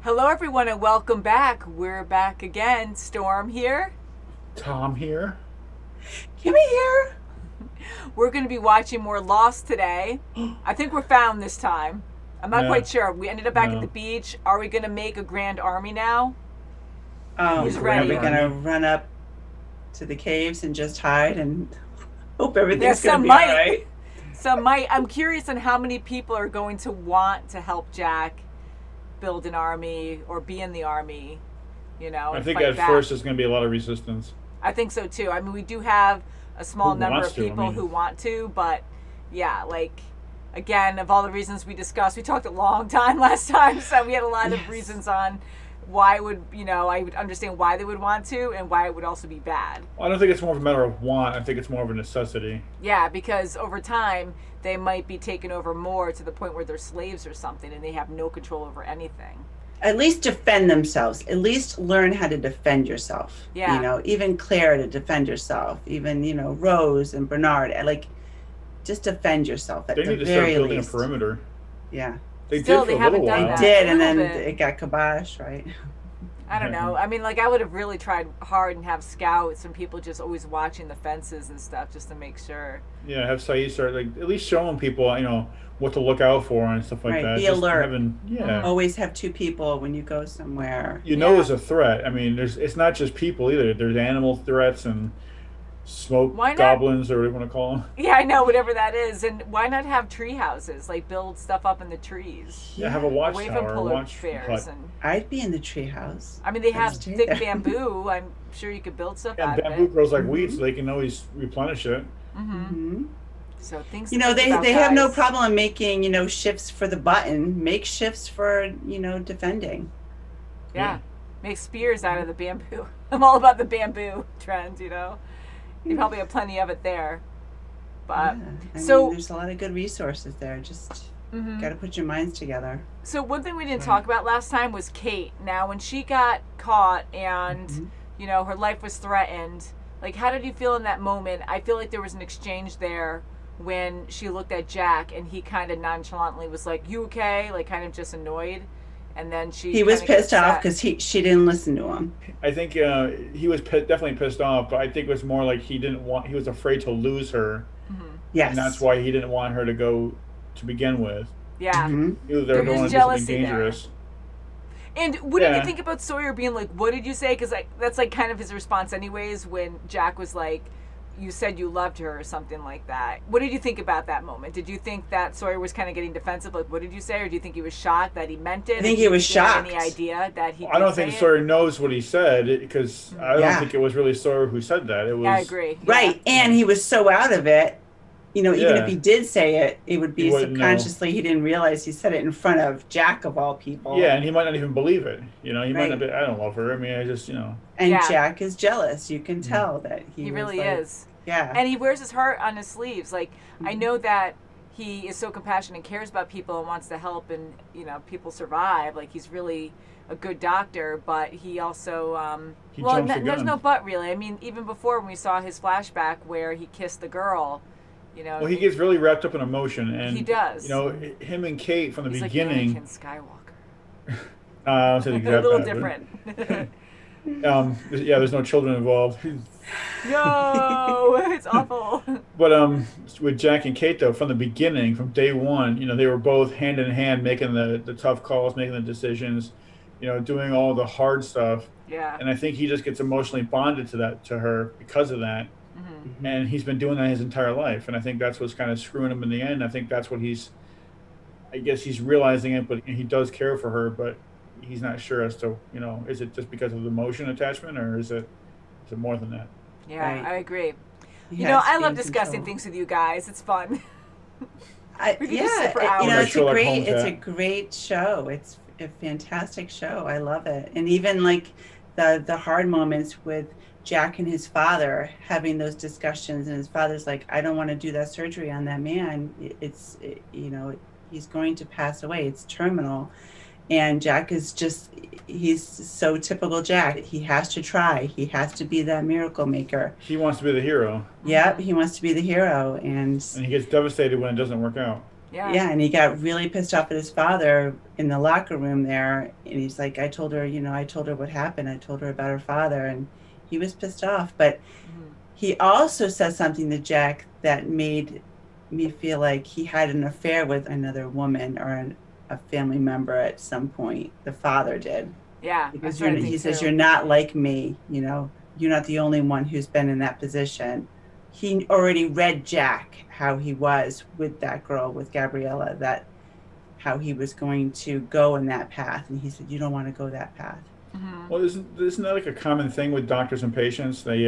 Hello, everyone, and welcome back. We're back again. Storm here. Tom here. Kimmy here. We're going to be watching more Lost today. I think we're found this time. I'm not No. quite sure. We ended up back at No. the beach. Are we going to make a grand army now? Who's Who's ready? Are we gonna run up to the caves and just hide and hope everything's Yes, gonna some be might. all right? Some might. I'm curious on how many people are going to want to help Jack build an army or be in the army, I and think fight at back. first there's going to be a lot of resistance. I think so too. I mean, we do have a small Who number wants of to? I people mean- who want to, but yeah, again, of all the reasons we discussed, we talked a long time last time, so we had a lot of Yes. reasons on why I would understand why they would want to and why it would also be bad. I don't think it's more of a matter of want. I think it's more of a necessity. Yeah, because over time, they might be taken over more to the point where they're slaves or something and they have no control over anything. At least defend themselves. At least learn how to defend yourself. Yeah. Even Claire to defend yourself. Even Rose and Bernard. Just defend yourself at They the need to start very building least. a perimeter. Yeah, They Still, did they for a haven't little done while. that. did, a and then little bit. it got kiboshed, right? I don't know. I mean, I would have really tried hard and have scouts and people just always watching the fences and stuff just to make sure. Yeah, have Saeed start at least showing people, what to look out for and stuff like Right, that. be Just alert. Yeah. Always have two people when you go somewhere. You know Yeah. there's a threat. I mean, it's not just people either. There's animal threats and smoke Why not? goblins, or what do you want to call them. Yeah, I know, whatever that is. And why not have tree houses? Build stuff up in the trees. Yeah, have a Away from watchtower, polar watch bears. hut. And I'd be in the treehouse. I mean, they have Let's do thick that. bamboo. I'm sure you could build stuff And out bamboo of it. grows like weeds, so they can always replenish it. Hmm. So things. You to know, think they about, they have no guys. problem making, shifts for the button. Make shifts for, defending. Yeah. Make spears out of the bamboo. I'm all about the bamboo trend, You probably have plenty of it there. But Yeah. I so- mean, there's a lot of good resources there. Just mhm. got to put your minds together. So one thing we didn't talk about last time was Kate. Now, when she got caught and, Mhm. her life was threatened, how did you feel in that moment? I feel like there was an exchange there when she looked at Jack and he kind of nonchalantly was like, "You okay?" Kind of just annoyed. And then He was kinda got pissed off upset. because she didn't listen to him. I think he was definitely pissed off, but I think it was more like he was afraid to lose her, Yes. and that's why he didn't want her to go to begin with. Yeah. Mhm. He knew they There were going is to do something jealousy there. dangerous. And what did you Yeah. think about Sawyer being like, "What did you say?" Because that's kind of his response, anyways. When Jack was like, "You said you loved her," or something like that. What did you think about that moment? Did you think that Sawyer was kind of getting defensive, like, "What did you say?" Or do you think he was shocked that he meant it? I think Or he did was you have Any shocked. idea that he? I did don't say think it? Sawyer knows what he said because I don't Yeah. think it was really Sawyer who said that. It was. Yeah, I agree. Right. And he was so out of it. Even Yeah. if he did say it, it would be He wouldn't know. subconsciously. He didn't realize he said it in front of Jack of all people. Yeah, and he might not even believe it. He might Right. not be. I don't love her. I mean, I just. And Yeah. Jack is jealous. You can tell that He was really like- is. Yeah. And he wears his heart on his sleeves. I Mm-hmm. know that he is so compassionate and cares about people and wants to help and, people survive. He's really a good doctor, but he also, He jumps the there's gun. no but really. I mean, even before when we saw his flashback where he kissed the girl, Well, he gets really wrapped up in emotion, and He does. Him and Kate from the he's beginning. like Anakin Skywalker. I'll say the A exact little opposite. different. There's no children involved. No, it's awful. But with Jack and Kate though, from the beginning, from day one, they were both hand in hand making the tough calls, making the decisions, doing all the hard stuff. Yeah. And I think he just gets emotionally bonded to her because of that. Mm-hmm. And he's been doing that his entire life. And I think that's what's kind of screwing him in the end. I think that's what I guess he's realizing it, but he does care for her, but he's not sure as to, is it just because of the emotion attachment or is it more than that? Yeah, Right. I agree. He has to I be love in discussing control. things with you guys. It's fun. We could Yeah, just sit for it's hours. Sherlock it's Holmes a great show. It's a fantastic show. I love it. And even the hard moments with Jack and his father having those discussions, and his father's like, "I don't want to do that surgery on that man. He's going to pass away. It's terminal." And Jack is he's so typical Jack. He has to try. He has to be that miracle maker. He wants to be the hero, Yep, he wants to be the hero. And and he gets devastated when it doesn't work out. Yeah, and he got really pissed off at his father in the locker room there, and he's like, I told her, I told her what happened. I told her about her father, and he was pissed off. But he also said something to Jack that made me feel like he had an affair with another woman or a family member at some point. The father did. Yeah. Because he says, you're not like me, you're not the only one who's been in that position. He already read Jack how he was with that girl, with Gabriella, that how he was going to go in that path. And he said, you don't want to go that path. Well, isn't that like a common thing with doctors and patients? They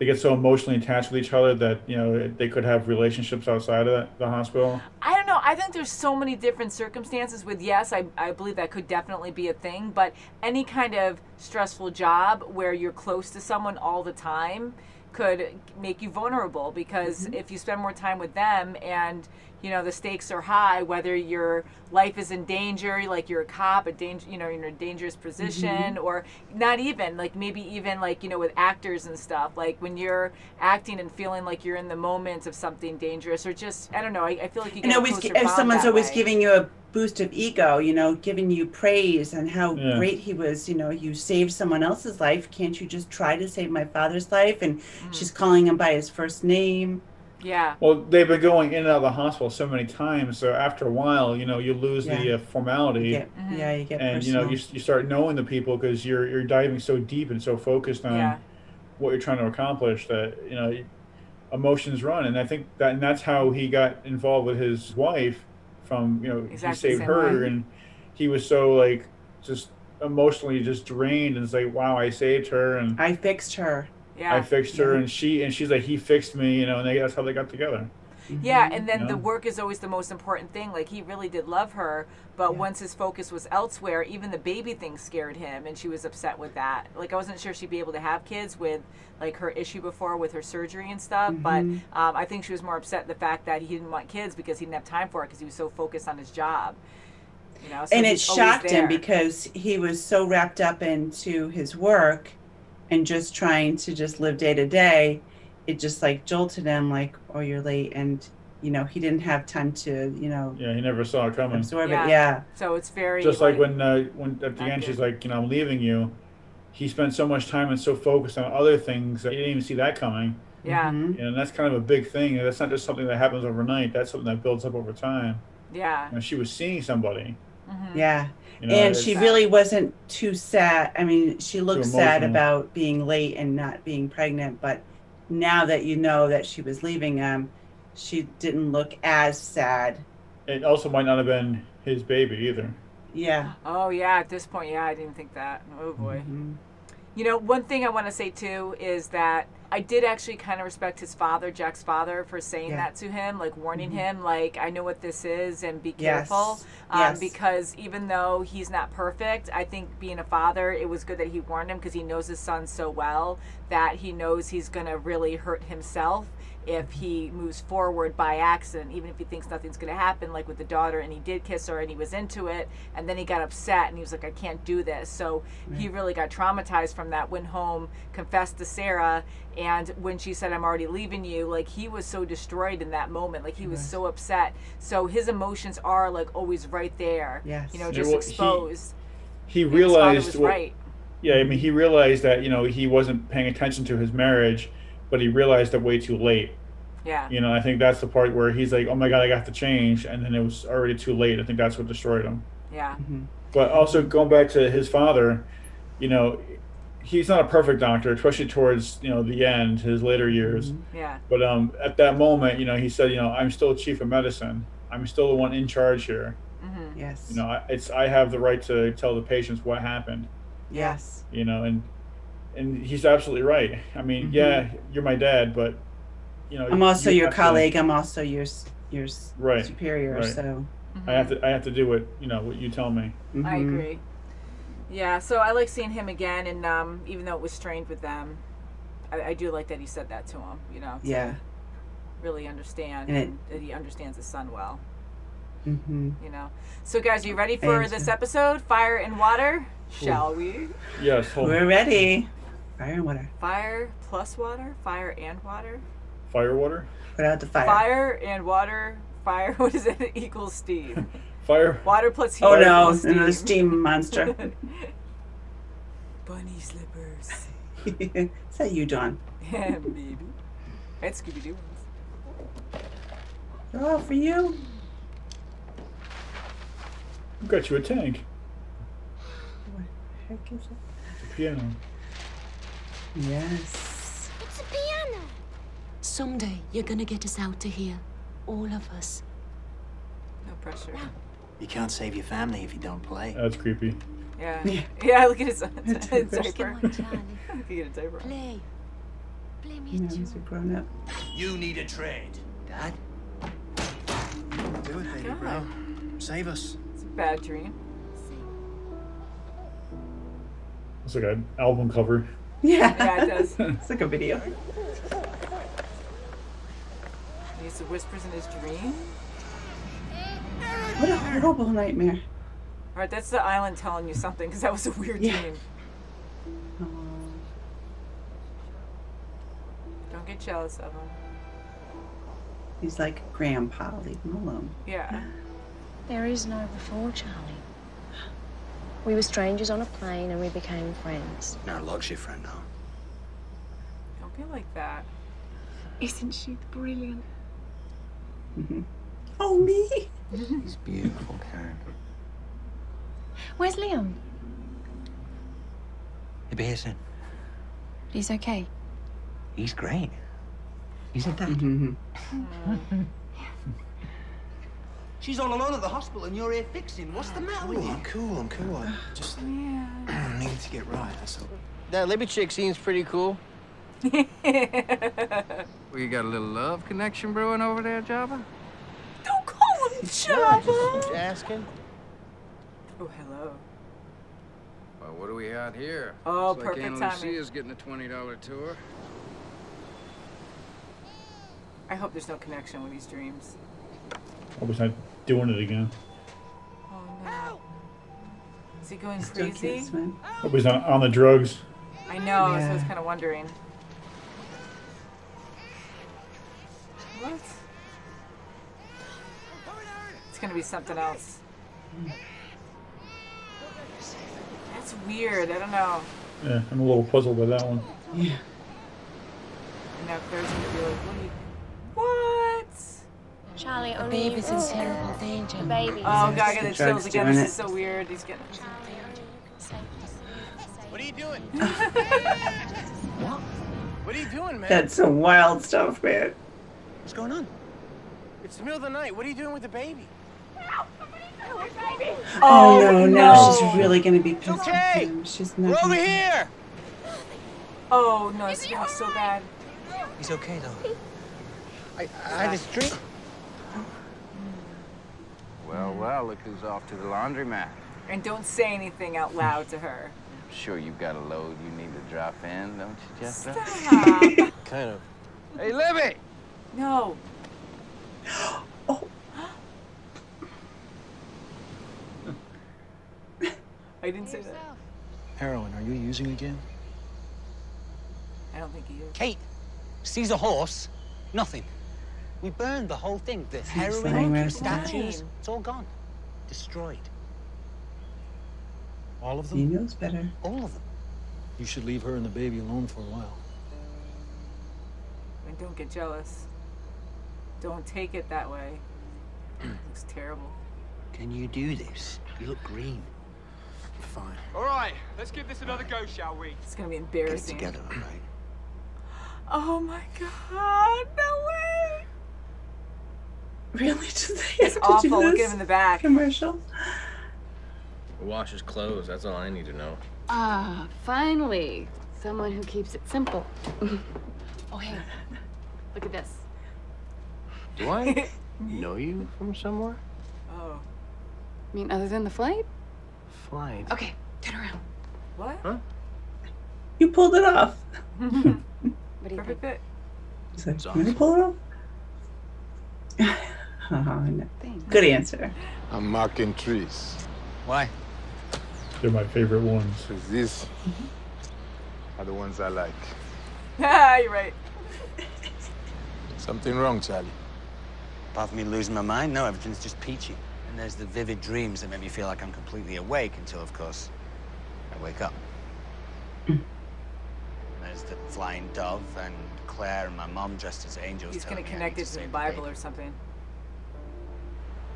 get so emotionally attached with each other that they could have relationships outside of the hospital. I don't know. I think there's so many different circumstances with, yes, I believe that could definitely be a thing, but any kind of stressful job where you're close to someone all the time could make you vulnerable, because if you spend more time with them and the stakes are high, whether your life is in danger, like you're a cop, you're in a dangerous position, or not even, like maybe even like, with actors and stuff, like when you're acting and feeling like you're in the moment of something dangerous, or just, I don't know, I feel like you get a closer bond if someone's that always way. giving you a boost of ego, giving you praise and how great he was, you saved someone else's life. Can't you just try to save my father's life? And she's calling him by his first name. Yeah. Well, they've been going in and out of the hospital so many times, so after a while, you lose the formality. You get and personal. you start knowing the people because you're diving so deep and so focused on what you're trying to accomplish that emotions run. And I think that's how he got involved with his wife. From exactly he saved her, and he was so like just emotionally just drained, and it's like, wow, I saved her and I fixed her. Yeah. I fixed her, and she's like, he fixed me, and that's how they got together. Yeah, and then the work is always the most important thing. Like, he really did love her, but once his focus was elsewhere, even the baby thing scared him, and she was upset with that. Like, I wasn't sure she'd be able to have kids with, like, her issue before with her surgery and stuff, but I think she was more upset at the fact that he didn't want kids because he didn't have time for it because he was so focused on his job. So and it shocked him because he was so wrapped up into his work and just trying to just live day to day. It just like jolted him, like, oh, you're late, and he didn't have time to he never saw it coming, absorb it. So it's very just like when at the end she's like, I'm leaving you. He spent so much time and so focused on other things that he didn't even see that coming. And that's kind of a big thing. That's not just something that happens overnight. That's something that builds up over time. She was seeing somebody. And she really wasn't too sad. I mean, she looked sad about being late and not being pregnant, but now that that she was leaving him, she didn't look as sad. It also might not have been his baby either. Oh yeah, at this point, I didn't think that. Oh boy. One thing I want to say too is that I did actually kind of respect his father, Jack's father, for saying that to him, like warning him, like, I know what this is and be careful. Because even though he's not perfect, I think being a father, it was good that he warned him because he knows his son so well that he knows he's going to really hurt himself if he moves forward by accident, even if he thinks nothing's going to happen, like with the daughter, and he did kiss her and he was into it, and then he got upset and he was like, I can't do this. So he really got traumatized from that, went home, confessed to Sarah, and when she said, I'm already leaving you, like, he was so destroyed in that moment, like he was so upset. So his emotions are like always right there, just exposed. He realized his father was right. I mean, he realized that he wasn't paying attention to his marriage, but he realized it way too late. I think that's the part where he's like, oh my God, I got to change, and then it was already too late. I think that's what destroyed him. But also going back to his father, he's not a perfect doctor, especially towards the end, his later years. But at that moment, he said, I'm still chief of medicine. I'm still the one in charge here. I have the right to tell the patients what happened. And he's absolutely right. I mean, you're my dad, but I'm also your colleague. I'm also your superior. Right. So I have to do what what you tell me. I agree. So I like seeing him again, and even though it was strained with them, I do like that he said that to him. To really understand, and that he understands his son well. So guys, are you ready for this episode? Fire and water. Shall we? Yes. We're ready. Fire and water. Fire plus water. Fire and water. Fire water. Put out the fire. Fire and water Fire, what is it? Equals steam. Fire. Water plus heat Oh no, equals steam. another steam monster. Bunny slippers. Is that you, Dawn? Yeah, maybe. That's Scooby-Doo ones. They're all for you. I've got you a tank. What the heck is it? It's a piano. Yes. It's a piano. Someday you're gonna get us out of here. All of us. No pressure. You can't save your family if you don't play. That's creepy. Yeah. Yeah. Yeah, look at his Come diaper. on, Charlie. Look at a diaper. Play. Play me You a know, he's a tune. grown up. You need a trade. Dad? Do it, baby, bro. Save us. It's a bad dream. It's like an album cover. Yeah. Yeah, it does. It's like a video. He used to whispers in his dream. What a horrible nightmare. All right, that's the island telling you something, because that was a weird Yeah. dream. Oh. Don't get jealous of him. He's like, Grandpa, leave him alone. Yeah. There is no before, Charlie. We were strangers on a plane and we became friends. Now, Locke's your friend now. Don't be like that. Isn't she brilliant? Oh, me? He's beautiful, Karen. Where's Liam? He'll be here soon. He's okay. He's great. He's a dad. Mm-hmm. She's all alone at the hospital and you're here fixing. What's the matter with you? I'm cool. I just needed to get right, that's all. That Libby chick seems pretty cool. Yeah. Well, you got a little love connection brewing over there, Jabba? Don't call him Jabba. Just asking. Oh, hello. Well, what do we got here? Oh, Looks like perfect Aunt timing. Lucia's getting a $20 tour. I hope there's no connection with these dreams. I was not doing it again. Oh, no. Is he going Still crazy? can't swim. Hope he's not on the drugs. I know, so I was Yeah. kind of wondering. What? It's gonna be something else. That's weird. I don't know. Yeah, I'm a little puzzled by that one. Yeah. And now Claire's gonna be like, what? Charlie, The only baby's in terrible danger. the baby. Oh god, I got the The chills drugs again. doing This it. is so weird. He's getting. What are you doing? What are you doing, man? That's some wild stuff, man. What's going on? It's the middle of the night. What are you doing with the baby? Oh, no, now no. she's really going to be pissed okay. with him. She's We're not over gonna- here. Oh no, it smells so bad. He's okay, though. I had this dream. Well, look who's off to the laundromat. And don't say anything out loud to her. Sure you've got a load you need to drop in, don't you, Jessica? Stop. Kind of. Hey, Libby! No. Oh, I didn't say that. Heroin, are you using again? I don't think he is. Kate, sees a horse, nothing. We burned the whole thing. The lying heroin, right the off the bat. statues, it's all gone. Destroyed. All of he them? knows better. All of them. You should leave her and the baby alone for a while. And don't get jealous. Don't take it that way. It looks terrible. Can you do this? You look green. Fine. All right, let's give this another go, shall we? It's gonna be Get it embarrassing. together, all right? Oh my god, no way! Really? Do they It's have to awful. do Look at this him in the back. commercial? Wash his clothes, that's all I need to know. Ah, finally. Someone who keeps it simple. Oh, hey. Look at this. Do I know you from somewhere? Oh, I mean, other than the flight? Flight. Okay, turn around. what? Huh? You pulled it off. What do you Perfect think? fit. He's like, It's can you awesome. pull it off? Oh, no. Thanks. Good answer. I'm marking trees. Why? They're my favorite ones. Because these are the ones I like. Ah, you're right. Something wrong, Charlie. Apart from me losing my mind, no, everything's just peachy. And there's the vivid dreams that make me feel like I'm completely awake until, of course, I wake up. There's the flying dove and Claire and my mom dressed as angels. He's gonna connect it to the Bible or something.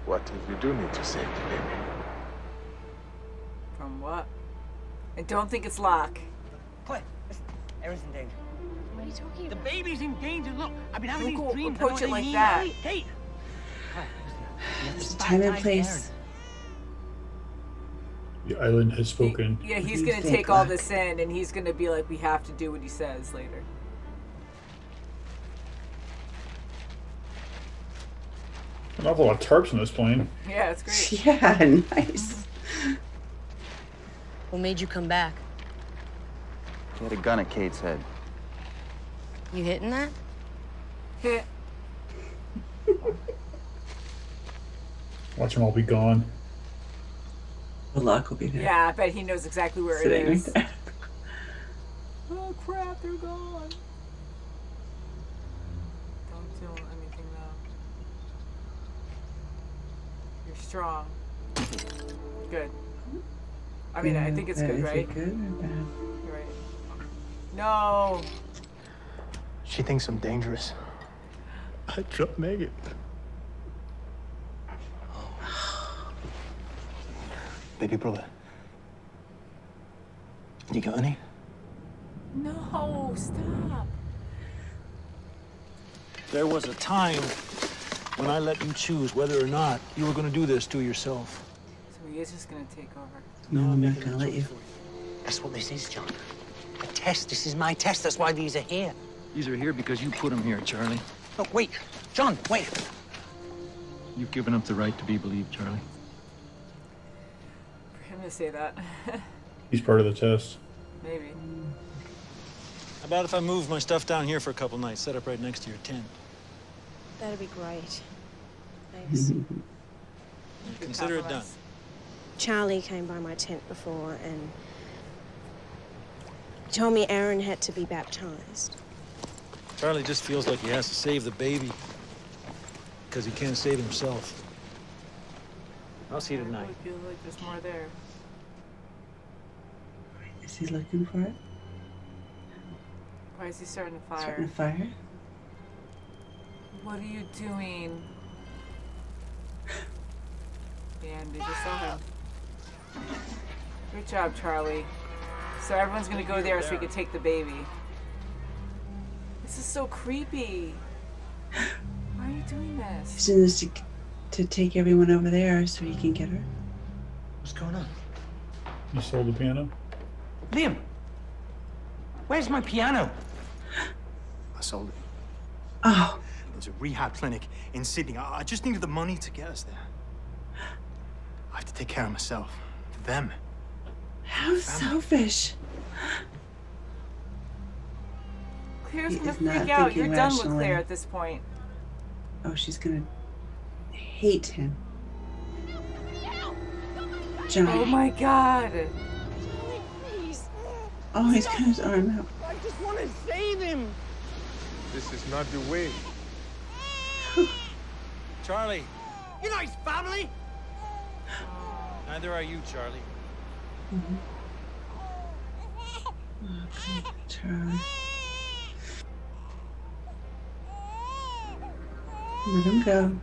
What if you do need to save the baby? From what? And don't think it's Locke. Claire, listen, Erin's in danger. What are you talking The about? baby's in danger. Look, I've been having Don't these dreams. approach I it know what like they that. mean. Hey, There's time and place. The island has spoken. Yeah, he's You gonna think, take all Locke? this in, and he's gonna be like, we have to do what he says later. An awful lot of tarps on this plane. Yeah, it's great. Yeah, nice. What made you come back? He had a gun at Kate's head. You hitting that? Hit. Watch them all be gone. Well, Locke will be there. Yeah, I bet he knows exactly where it Sitting is. right there. Oh crap, they're gone. Don't do anything though. You're strong. Good. I mean, I think it's good, Is right? it good or bad? You're right. No. She thinks I'm dangerous. I dropped Megan. Baby brother. You got any? No, stop. There was a time when I let you choose whether or not you were going to do this to yourself. So he is just gonna take over. No, I'm not gonna let you. That's what this is, John. A test. This is my test. That's why these are here. These are here because you put them here, Charlie. Look, wait. John, wait. You've given up the right to be believed, Charlie. For him to say that. He's part of the test. Maybe. How about if I move my stuff down here for a couple nights, set up right next to your tent? That'd be great. Thanks. Consider it done. Charlie came by my tent before and told me Aaron had to be baptized. Charlie just feels like he has to save the baby because he can't save himself. I'll see you I tonight. really feel like there's more there. Is he looking for it? Why is he starting to fire? Starting a fire? What are you doing? And they just saw him. Good job, Charlie. So everyone's gonna go there so we can take the baby. This is so creepy. Why are you doing this? He's doing this to take everyone over there so he can get her. What's going on? You sold the piano? Liam! Where's my piano? I sold it. Oh. There's a rehab clinic in Sydney. I just needed the money to get us there. I have to take care of myself. For them. How selfish. Claire's He gonna is not freak out. thinking You're done with rationally. Claire at this point. Oh, she's gonna hate him. John. Oh my god. Oh, he's got his arm out. I just want to save him. This is not the way. Charlie, You're not his family. neither are you, Charlie. Okay, Charlie. Let him go.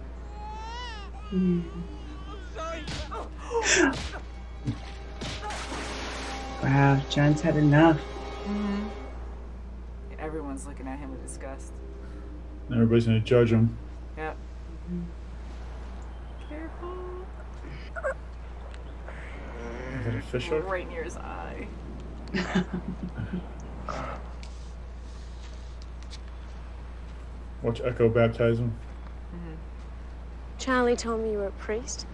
Wow, John's had enough. Everyone's looking at him with disgust. Everybody's gonna judge him. Yep. Careful. Is that a fish hook? Right near his eye. Watch Echo baptize him. Charlie told me you were a priest.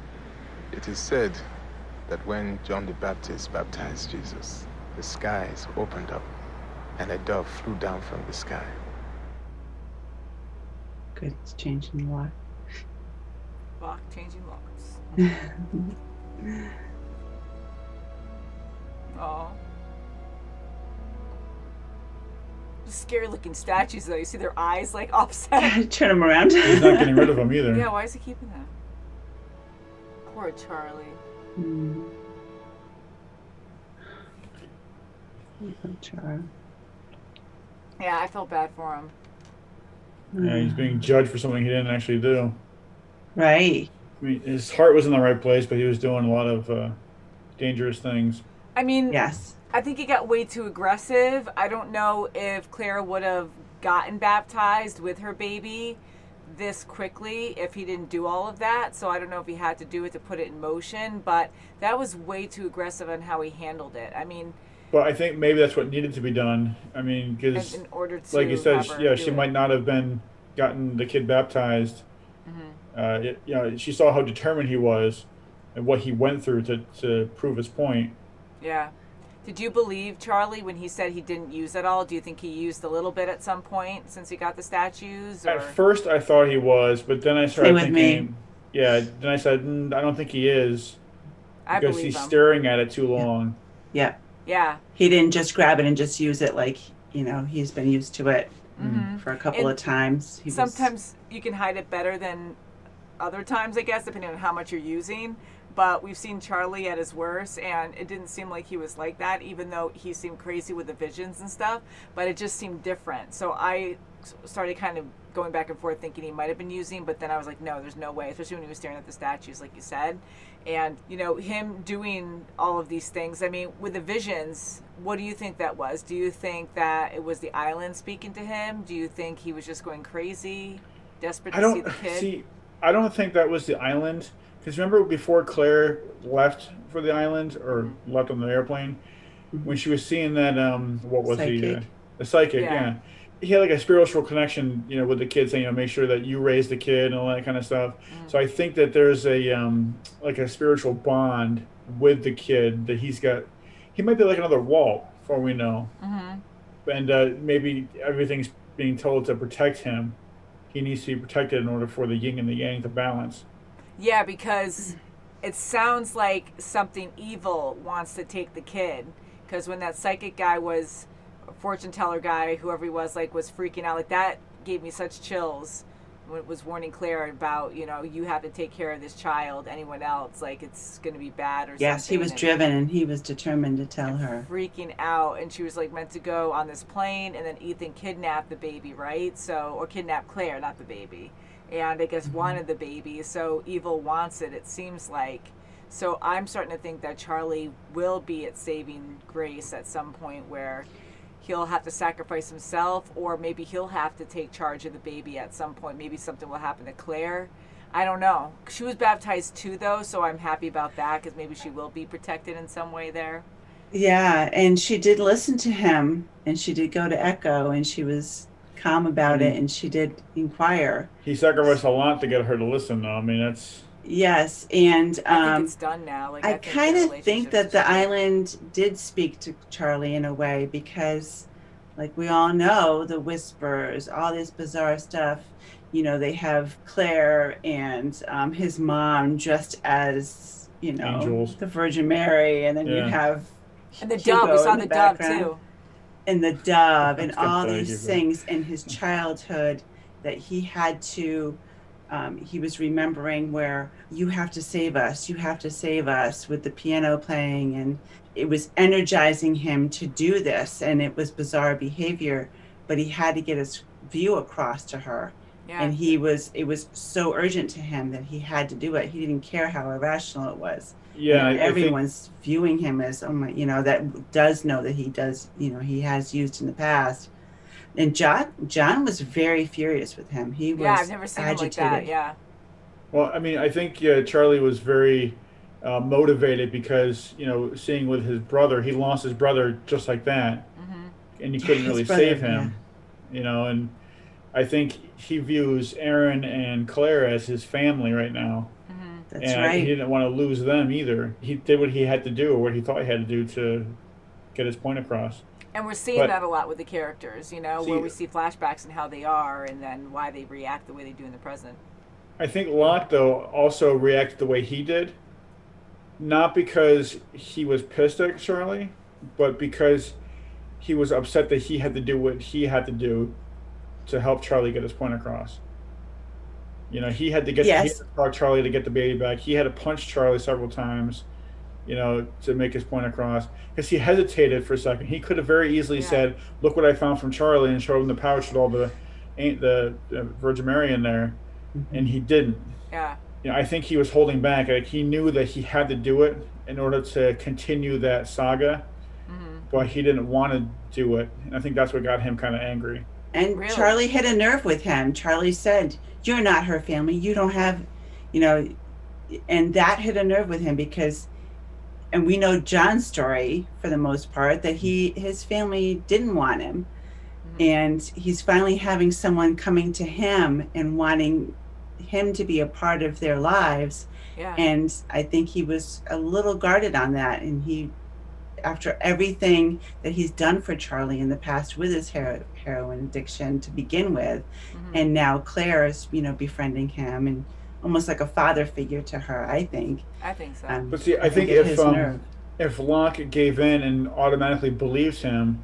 It is said that when John the Baptist baptized Jesus, the skies opened up and a dove flew down from the sky. Good, it's changing a lot. Lock, changing locks. Oh. scary looking statues though. You see their eyes like offset. Turn them around. He's not getting rid of them either. Yeah, why is he keeping them? Poor Charlie. Yeah, I felt bad for him. Yeah, he's being judged for something he didn't actually do. Right. I mean, his heart was in the right place, but he was doing a lot of dangerous things. I mean, yes. I think he got way too aggressive. I don't know if Claire would have gotten baptized with her baby this quickly if he didn't do all of that. So I don't know if he had to do it to put it in motion, but that was way too aggressive on how he handled it. I mean, but I think maybe that's what needed to be done. I mean, because in order to, like you said, she might not have gotten the kid baptized. She saw how determined he was and what he went through to prove his point. Yeah. Did you believe Charlie when he said he didn't use it all? Do you think he used a little bit at some point since he got the statues? Or? At first, I thought he was, but then I started thinking. Me. Yeah. Then I said, I don't think he is, because he's him. staring at it too long. Yeah. Yeah. He didn't just grab it and just use it like he's been used to it for a couple of times. Sometimes you can hide it better than other times, I guess, depending on how much you're using. But we've seen Charlie at his worst, and it didn't seem like he was like that, even though he seemed crazy with the visions and stuff. But it just seemed different. So I started kind of going back and forth thinking he might have been using, but then I was like, no, there's no way, especially when he was staring at the statues, like you said. And, him doing all of these things, I mean, with the visions, what do you think that was? Do you think that it was the island speaking to him? Do you think he was just going crazy, desperate to see the kid? I don't think that was the island. Because remember before Claire left for the island, or left on the airplane, when she was seeing that, what was psychic. The psychic, yeah. He had like a spiritual connection, with the kid, saying, make sure that you raise the kid and all that kind of stuff. So I think that there's a like a spiritual bond with the kid that he's got. He might be like another Walt, for all we know. And maybe everything's being told to protect him. He needs to be protected in order for the yin and the yang to balance. Yeah, because it sounds like something evil wants to take the kid. Because when that psychic guy was, fortune teller guy, whoever he was, was freaking out, like that gave me such chills when it was warning Claire about, you have to take care of this child, anyone else, it's going to be bad or something. Yes, he was driven and he was determined to tell her. Freaking out. And she was meant to go on this plane, and then Ethan kidnapped the baby, right? Or kidnapped Claire, not the baby. And I guess wanted the baby, so evil wants it seems like. So I'm starting to think that Charlie will be at saving grace at some point where he'll have to sacrifice himself, or maybe he'll have to take charge of the baby at some point. Maybe something will happen to Claire. I don't know. She was baptized too, though, so I'm happy about that, because maybe she will be protected in some way there. Yeah, and she did listen to him, and she did go to Echo, and she was calm about it, and she did inquire. He sacrificed a lot to get her to listen, though. I mean, that's... Yes, and I think it's done now. I kind of think that the island did speak to Charlie in a way, because, we all know, the whispers, all this bizarre stuff, they have Claire and his mom dressed as, angels. The Virgin Mary, and then you have and the dove. We saw the dove too. And the dove, and all these things in his childhood that he had to, he was remembering where you have to save us with the piano playing, and it was energizing him to do this, and it was bizarre behavior, but he had to get his view across to her. Yeah. And it was so urgent to him that he had to do it. He didn't care how irrational it was. Yeah, everyone's viewing him as, oh my, that does know that he does, he has used in the past. And John was very furious with him. He was I've never seen agitated. him like that. Yeah. Well, I mean, I think Charlie was very motivated because, seeing with his brother, he lost his brother just like that, and he couldn't really save him, and I think he views Aaron and Claire as his family right now. That's right. He didn't want to lose them either. He did what he had to do, or what he thought he had to do to get his point across. And we're seeing that a lot with the characters, where we see flashbacks and how they are, and then why they react the way they do in the present. I think Locke, though, also reacted the way he did, not because he was pissed at Charlie, but because he was upset that he had to do what he had to do to help Charlie get his point across. You know, he had to he had to talk Charlie to get the baby back. He had to punch Charlie several times, you know, to make his point across. Because he hesitated for a second. He could have very easily said, "Look what I found from Charlie," and showed him the pouch with all the Virgin Mary in there, and he didn't. Yeah. You know, I think he was holding back. Like, he knew that he had to do it in order to continue that saga, but he didn't want to do it. And I think that's what got him kind of angry. And Charlie hit a nerve with him. Charlie said, "You're not her family. You don't have, you know," and that hit a nerve with him because, and we know John's story for the most part, that his family didn't want him. And he's finally having someone coming to him and wanting him to be a part of their lives. Yeah. And I think he was a little guarded on that. And he, after everything that he's done for Charlie in the past with his heroin addiction to begin with, and now Claire is, you know, befriending him and almost like a father figure to her, I think. I think so. But see, I think if Locke gave in and automatically believed him,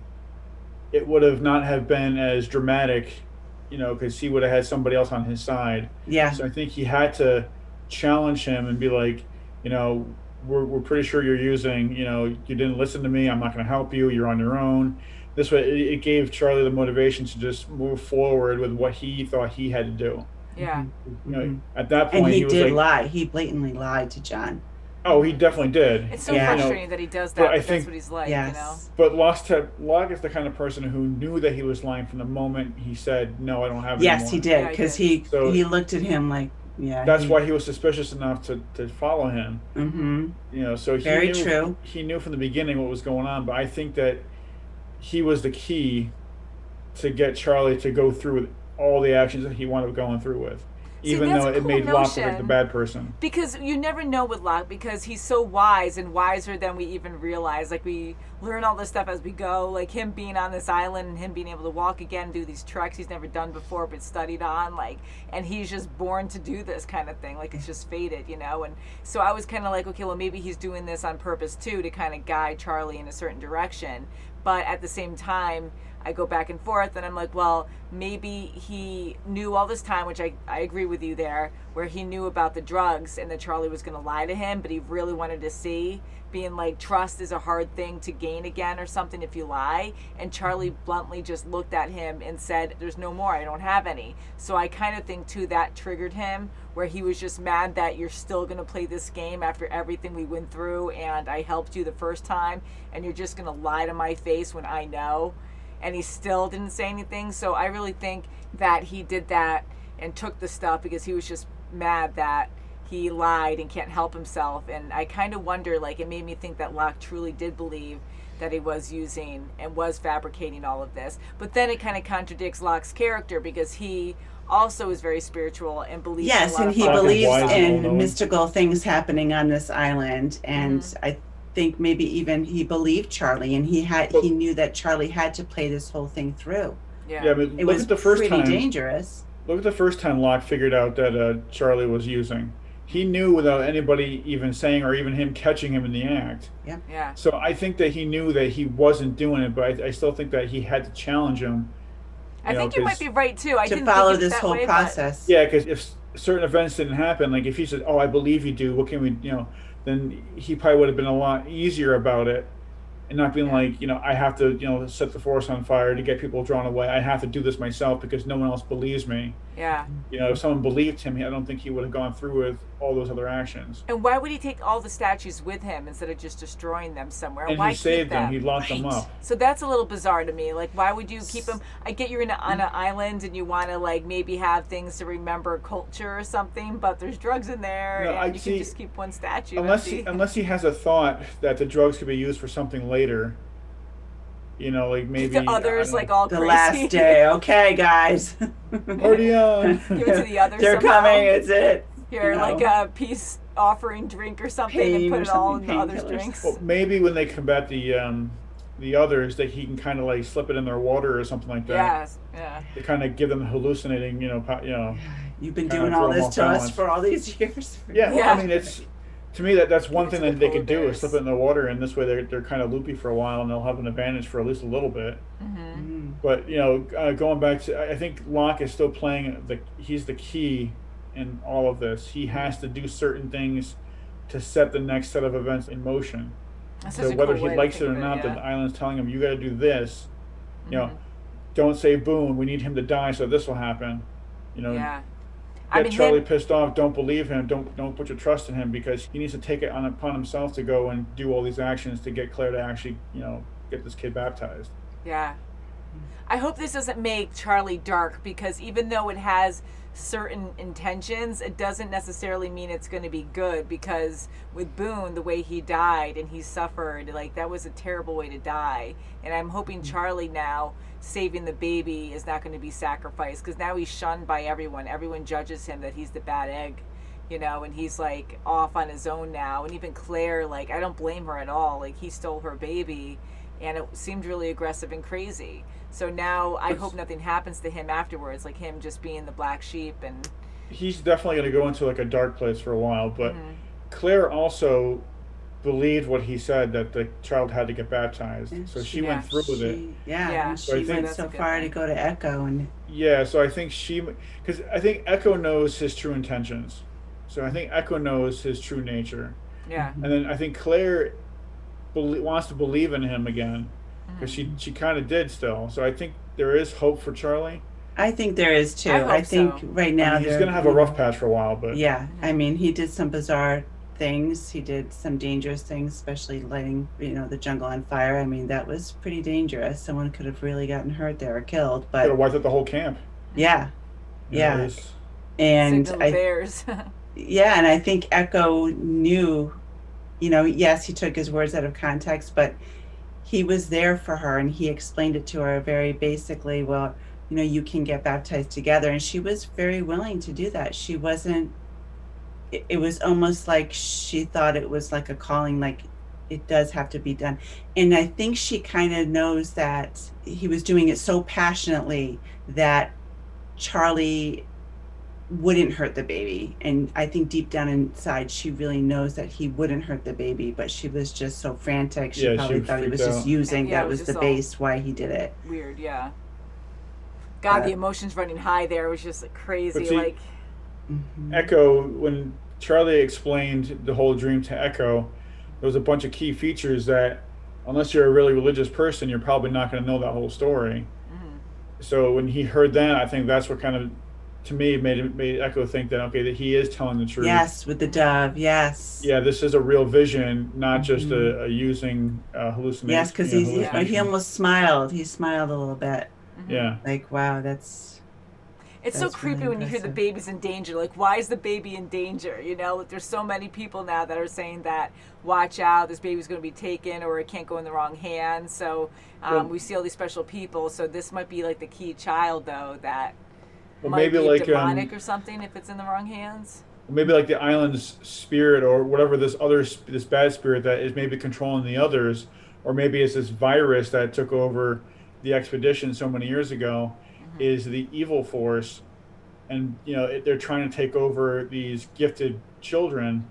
it would have not have been as dramatic, you know, because he would have had somebody else on his side. Yeah. So I think he had to challenge him and be like, you know, we're pretty sure you're using, you know, you didn't listen to me. I'm not going to help you. You're on your own. This way, it gave Charlie the motivation to just move forward with what he thought he had to do. Yeah. You know, at that point, and he was did like, lie. He blatantly lied to John. Oh, he definitely did. It's so frustrating that he does that, but that's what he's like, you know? But Locke is the kind of person who knew that he was lying from the moment he said, "No, I don't have it anymore." Yes, he did, because he looked at him like, that's why he was suspicious enough to follow him. You know, so he knew from the beginning what was going on, but I think that he was the key to get Charlie to go through with all the actions that he wanted going through with. Even though it made Locke look like the bad person. Because you never know with Locke, because he's so wise and wiser than we even realize. Like, we learn all this stuff as we go. Like, him being on this island and him being able to walk again, do these treks he's never done before but studied on. Like, and he's just born to do this kind of thing. Like, it's just fated, you know? And so I was kind of like, okay, well, maybe he's doing this on purpose, too, to kind of guide Charlie in a certain direction. But at the same time, I go back and forth, and I'm like, well, maybe he knew all this time, which I agree with you there, where he knew about the drugs and that Charlie was going to lie to him, but he really wanted to see, being like, trust is a hard thing to gain again or something if you lie. And Charlie bluntly just looked at him and said, "There's no more, I don't have any." So I kind of think, too, that triggered him, where he was just mad that you're still going to play this game after everything we went through, and I helped you the first time, and you're just going to lie to my face when I know. And he still didn't say anything. So I really think that he did that and took the stuff because he was just mad that he lied and can't help himself. And I kind of wonder, like, it made me think that Locke truly did believe that he was using and was fabricating all of this. But then it kind of contradicts Locke's character, because he also is very spiritual and believes in a lot of he believes in mystical things happening on this island. And I think maybe even he believed Charlie, and he knew that Charlie had to play this whole thing through. Yeah, but it was pretty dangerous. Look at the first time Locke figured out that Charlie was using. He knew without anybody even saying, or even him catching him in the act. Yeah. So I think that he knew that he wasn't doing it, but I still think that he had to challenge him. I think you might be right too. I didn't follow think this whole process. Yeah, because if certain events didn't happen, like if he said, "Oh, I believe you do. What can we, you know?" then he probably would have been a lot easier about it, and not being like, you know, I have to, you know, set the forest on fire to get people drawn away. I have to do this myself because no one else believes me. Yeah. You know, if someone believed him, I don't think he would have gone through with all those other actions. And why would he take all the statues with him instead of just destroying them somewhere? And why he saved keep them? He locked them up. So that's a little bizarre to me. Like, why would you keep them? I get you're on an island and you want to, like, maybe have things to remember culture or something, but there's drugs in there, and you can just keep one statue. Unless he has a thought that the drugs could be used for something later. You know, like maybe the others, like all the crazy. Last day. Okay, guys. Party on. Give it to the others. They're somehow. coming. It's it. Here, like a peace offering drink or something, and put it all in the others' drinks. Well, maybe when they combat the others, that he can kind of like slip it in their water or something like that. Yes, yeah. To kind of give them hallucinating, you know. You've been doing all this to us for all these years. Yeah, well, I mean, it's to me, that's one thing that they could do is slip it in the water, and this way they're kind of loopy for a while, and they'll have an advantage for at least a little bit. But going back to, I think Locke is still playing he's the key in all of this. He has to do certain things to set the next set of events in motion. So whether he likes it or not, the island's telling him, you got to do this. Don't say Boone. We need him to die so this will happen. Get Charlie pissed off. Don't believe him. Don't put your trust in him, because he needs to take it upon himself to go and do all these actions to get Claire to actually, get this kid baptized. Yeah. I hope this doesn't make Charlie dark, because even though it has certain intentions, it doesn't necessarily mean it's going to be good, because with Boone, the way he died and he suffered, that was a terrible way to die. And I'm hoping Charlie now, saving the baby, is not going to be sacrificed, because now he's shunned by everyone. Everyone judges him that he's the bad egg, and he's off on his own now. And even Claire, I don't blame her at all. He stole her baby, and it seemed really aggressive and crazy. So now I hope nothing happens to him afterwards, him just being the black sheep. And he's definitely going to go into a dark place for a while. But Claire also believed what he said, that the child had to get baptized. And so she went through with it. Yeah, so she went so far to go to Echo. So I think because I think Echo knows his true intentions. So I think Echo knows his true nature. Yeah. And then I think Claire wants to believe in him again, because she kind of did still. So I think there is hope for Charlie. I think there is too. I think right now he's going to have a rough patch for a while, but yeah. I mean, he did some bizarre things. He did some dangerous things, especially lighting the jungle on fire. I mean, that was pretty dangerous. Someone could have really gotten hurt there or killed. But could have wiped out the whole camp. Yeah. And bears. Yeah, and I think Echo knew. Yes, he took his words out of context, but he was there for her, and he explained it to her very basically. Well, you can get baptized together, and she was very willing to do that. She wasn't. It was almost like she thought it was like a calling, it does have to be done. And I think she kind of knows that he was doing it so passionately that Charlie wouldn't hurt the baby. And I think deep down inside, she really knows that he wouldn't hurt the baby, but she was just so frantic. She probably thought he was just using, that was the base why he did it. Weird, yeah. God, the emotions running high there was just crazy. See, Echo, when Charlie explained the whole dream to Echo, there was a bunch of key features that, unless you're a really religious person, you're probably not going to know that whole story. So when he heard that, I think that's what kind of, to me, made Echo think that, okay, that he is telling the truth. Yes, with the dove, yes. Yeah, this is a real vision, not just a using hallucination. Yes, because he almost smiled. He smiled a little bit. Yeah. Wow, that's so creepy really when you hear the baby's in danger. Why is the baby in danger? There's so many people now that are saying that, watch out, this baby's going to be taken, or it can't go in the wrong hands. So we see all these special people. So this might be the key child, though, that might be demonic or something if it's in the wrong hands. Maybe the island's spirit, or whatever this bad spirit that is maybe controlling the others, or maybe it's this virus that took over the expedition so many years ago, is the evil force, and they're trying to take over these gifted children,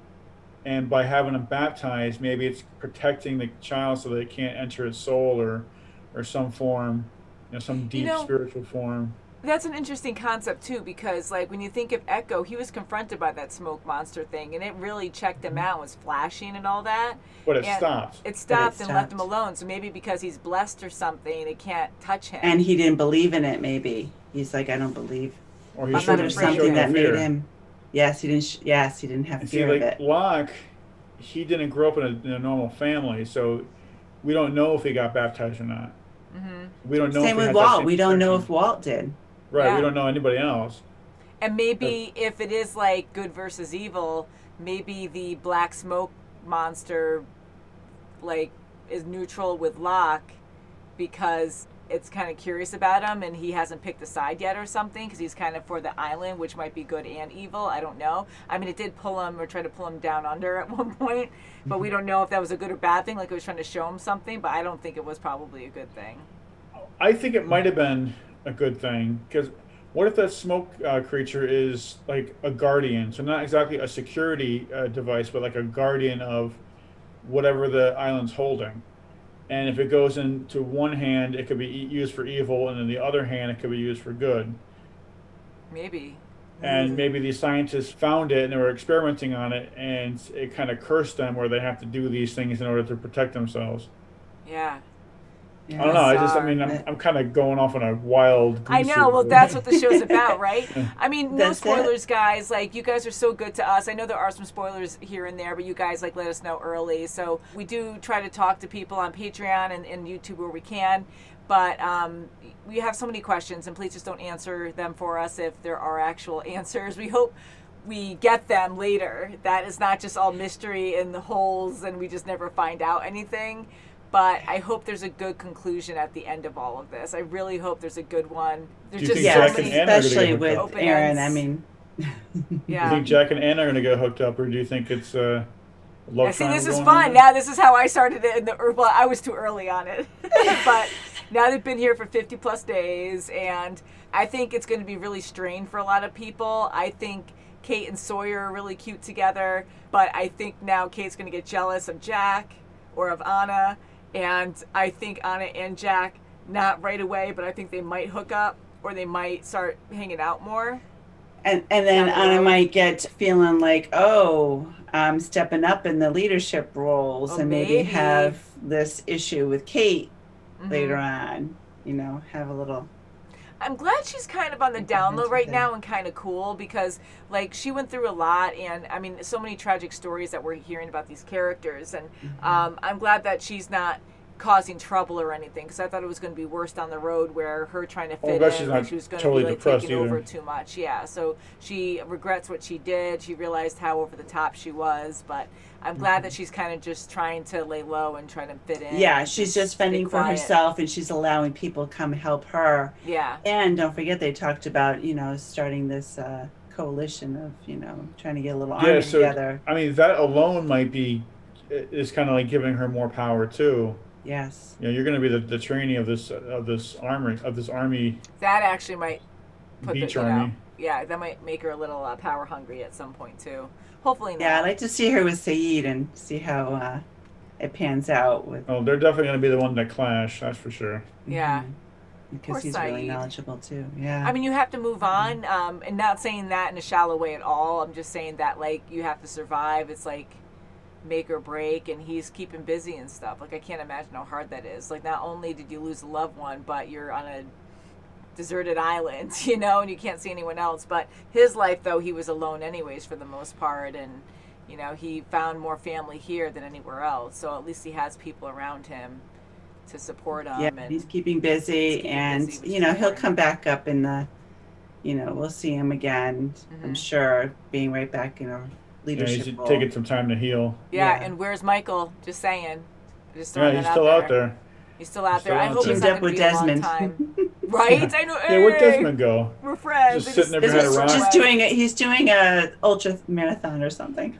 and by having them baptized, maybe it's protecting the child so they can't enter its soul or some form, some deep spiritual form. That's an interesting concept too, because when you think of Echo, he was confronted by that smoke monster thing, and it really checked him out. It was flashing and all that. But it stopped. It stopped and left him alone. So maybe because he's blessed or something, it can't touch him. And he didn't believe in it. Maybe he's I don't believe. Or he showed something that made him. Yes, he didn't. Yes, he didn't have fear of it. Locke, he didn't grow up in a normal family, so we don't know if he got baptized or not. We don't know. Same with Walt. We don't know if Walt did. Right, we don't know anybody else. And maybe if it is good versus evil, maybe the black smoke monster is neutral with Locke, because it's kind of curious about him and he hasn't picked a side yet or something, because he's kind of for the island, which might be good and evil. I don't know. I mean, it did pull him or try to pull him down under at one point, but we don't know if that was a good or bad thing. It was trying to show him something, but I don't think it was probably a good thing. I think it might have been a good thing, because What if that smoke creature is like a guardian? So not exactly a security device, but like a guardian of whatever the island's holding. And if it goes into one hand, it could be used for evil, and in the other hand, it could be used for good. Maybe. And maybe these scientists found it and they were experimenting on it, and it kind of cursed them where they have to do these things in order to protect themselves. Yeah. I don't know. I'm kind of going off on a wild. I know. Well, that's what the show's about, right? I mean, no spoilers, guys. Like, you guys are so good to us. I know there are some spoilers here and there, but you guys like let us know early. So we do try to talk to people on Patreon and YouTube where we can. But we have so many questions, and please just don't answer them for us if there are actual answers. We hope we get them later. That is not just all mystery in the holes, and we just never find out anything. But I hope there's a good conclusion at the end of all of this. I really hope there's a good one. There's just so many, especially with Aaron. I mean, yeah. Do you think Jack and Anna are going to get hooked up, or do you think it's love triangle? See, this is fun. Now this is how I started it. Well, I was too early on it, but now they've been here for 50 plus days, and I think it's going to be really strained for a lot of people. I think Kate and Sawyer are really cute together, but I think now Kate's going to get jealous of Jack or of Anna. And I think Anna and Jack, not right away, but I think they might hook up, or they might start hanging out more. And then Anna might get feeling like, oh, I'm stepping up in the leadership roles, and maybe have this issue with Kate later on. You know, have a little. I'm glad she's kind of on the down low right now and kind of cool, because like she went through a lot, and I mean so many tragic stories that we're hearing about these characters, and I'm glad that she's not causing trouble or anything, because I thought it was going to be worse down the road where her trying to fit in, and she was going to be like taking over too much. Yeah, so she regrets what she did. She realized how over the top she was, but I'm glad that she's kind of just trying to lay low and try to fit in. Yeah, she's just fending for herself, and she's allowing people to come help her. Yeah. And don't forget, they talked about, you know, starting this coalition of, you know, trying to get a little army together. I mean, that alone is kind of like giving her more power too. Yes. You know, you're going to be the trainee of this army. That actually might put beach army. Yeah, that might make her a little power hungry at some point too. Hopefully not. Yeah, I'd like to see her with Saeed and see how it pans out. With. Oh, they're definitely going to be the one that clash. That's for sure. Yeah. Because he's really knowledgeable too. Yeah. I mean, you have to move on, and not saying that in a shallow way at all. I'm just saying that like you have to survive. It's like make or break, and he's keeping busy and stuff. Like I can't imagine how hard that is. Like not only did you lose a loved one, but you're on a deserted island, you know, and you can't see anyone else. But his life, though, he was alone anyways for the most part, and you know he found more family here than anywhere else. So at least he has people around him to support him. Yeah, and he's keeping busy, you know he'll come back up in the, you know, we'll see him again. I'm sure being right back in a leadership role. Taking some time to heal. Yeah, and where's Michael? Just saying. Just yeah, he's still out there. He's still out there. I hope he's not going to be a long time. Right? I know. Yeah, where'd Desmond go? We're friends. Just sitting there behind a rock. He's doing a ultra marathon or something.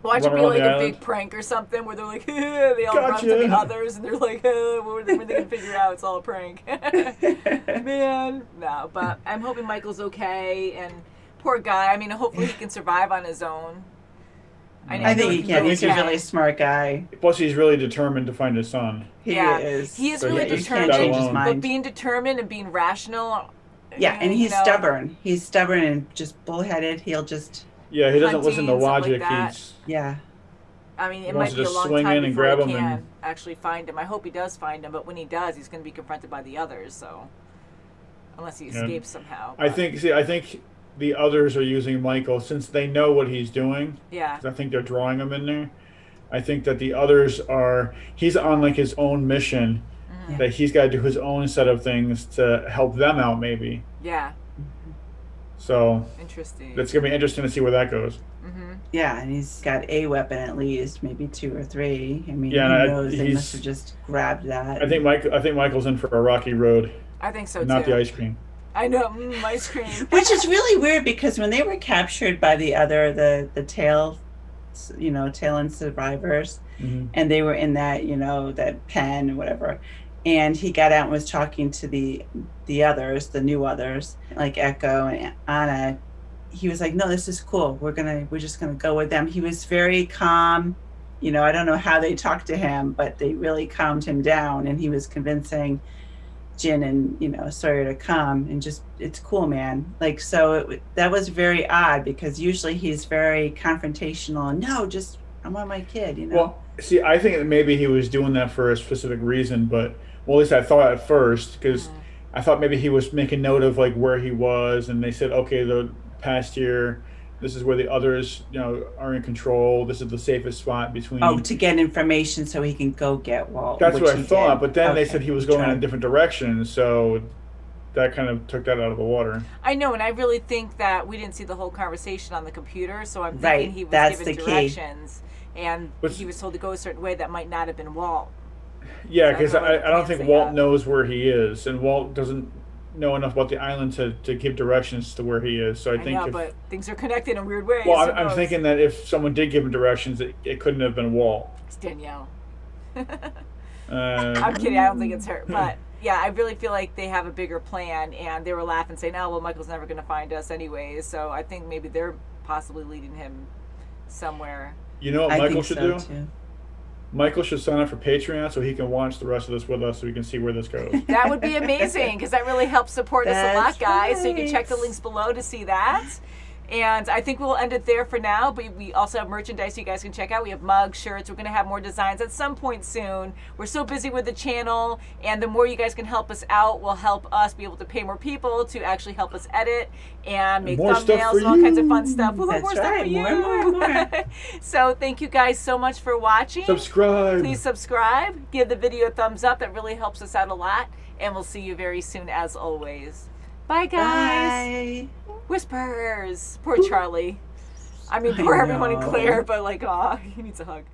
Watch it be like a big prank or something where they're like, they all run to the others, and they're like, what were they going to figure out? It's all a prank. Man. No, but I'm hoping Michael's okay, and poor guy. I mean, hopefully he can survive on his own. I think he can. He's a really smart guy. Plus, he's really determined to find his son. He is. He is really determined. But being determined and being rational. Yeah, and he's stubborn. He's stubborn and just bullheaded. He'll just. Yeah, he doesn't listen to logic. Like yeah. I mean, it might be a long time before he can actually find him. I hope he does find him, but when he does, he's going to be confronted by the others. So, unless he escapes somehow. I think the others are using Michael since they know what he's doing. Yeah. I think they're drawing him in there. I think that the others he's on like his own mission, that he's got to do his own set of things to help them out maybe. Yeah. So interesting. It's going to be interesting to see where that goes. Yeah, and he's got a weapon at least, maybe 2 or 3. I mean, who knows? They must have just grabbed that. I think Michael's in for a rocky road. I think so too. Not the ice cream. I know, ice cream. Which is really weird because when they were captured by the tail end survivors, and they were in that, you know, that pen or whatever, And he got out and was talking to the others, the new others, like Echo and Anna. He was like, no, this is cool. We're just gonna go with them. He was very calm. You know, I don't know how they talked to him, but they really calmed him down, and he was convincing Jin and, you know, Sawyer to come, and just, it's cool, man. Like, so that was very odd, because usually he's very confrontational and, no, just, I want my kid, you know. Well, see, I think that maybe he was doing that for a specific reason, but, well, at least I thought at first, because I thought maybe he was making note of like where he was, and they said, okay, the past year, this is where the others, you know, are in control. This is the safest spot between. Oh, to get information so he can go get Walt. That's what I thought, but then they Okay. said he was going in a different direction, so that kind of took that out of the water. I know, and I really think that we didn't see the whole conversation on the computer, so I'm thinking Right, he was that's given the key. directions, and But- he was told to go a certain way that might not have been Walt. Yeah, because I don't think they Walt have. knows where he is, and Walt doesn't know enough about the island to give directions to where he is. So I think know, if, but things are connected in weird ways. well, who I'm knows? thinking that if someone did give him directions, it couldn't have been Walt. It's Danielle. Uh, I'm kidding. I don't think it's her. But yeah, I really feel like they have a bigger plan, and they were laughing, saying, "Oh, well, Michael's never going to find us anyways." So I think maybe they're possibly leading him somewhere. You know what I Michael think should so, do? too. Michael should sign up for Patreon so he can watch the rest of this with us, so we can see where this goes. That would be amazing, because that really helps support us a lot, That's guys. So you can right. check the links below to see that. And I think we'll end it there for now, but we also have merchandise you guys can check out. We have mugs, shirts. We're going to have more designs at some point soon. We're so busy with the channel, and the more you guys can help us out will help us be able to pay more people to actually help us edit and make More stuff thumbnails for and all kinds of you. fun stuff. Woohoo, That's more stuff for right. you. More. So thank you guys so much for watching. Subscribe. Please subscribe. Give the video a thumbs up. That really helps us out a lot. And we'll see you very soon, as always. Bye, guys. Bye. Whispers. Poor Charlie. I mean, I poor everyone in know. Claire, but like, aw, he needs a hug.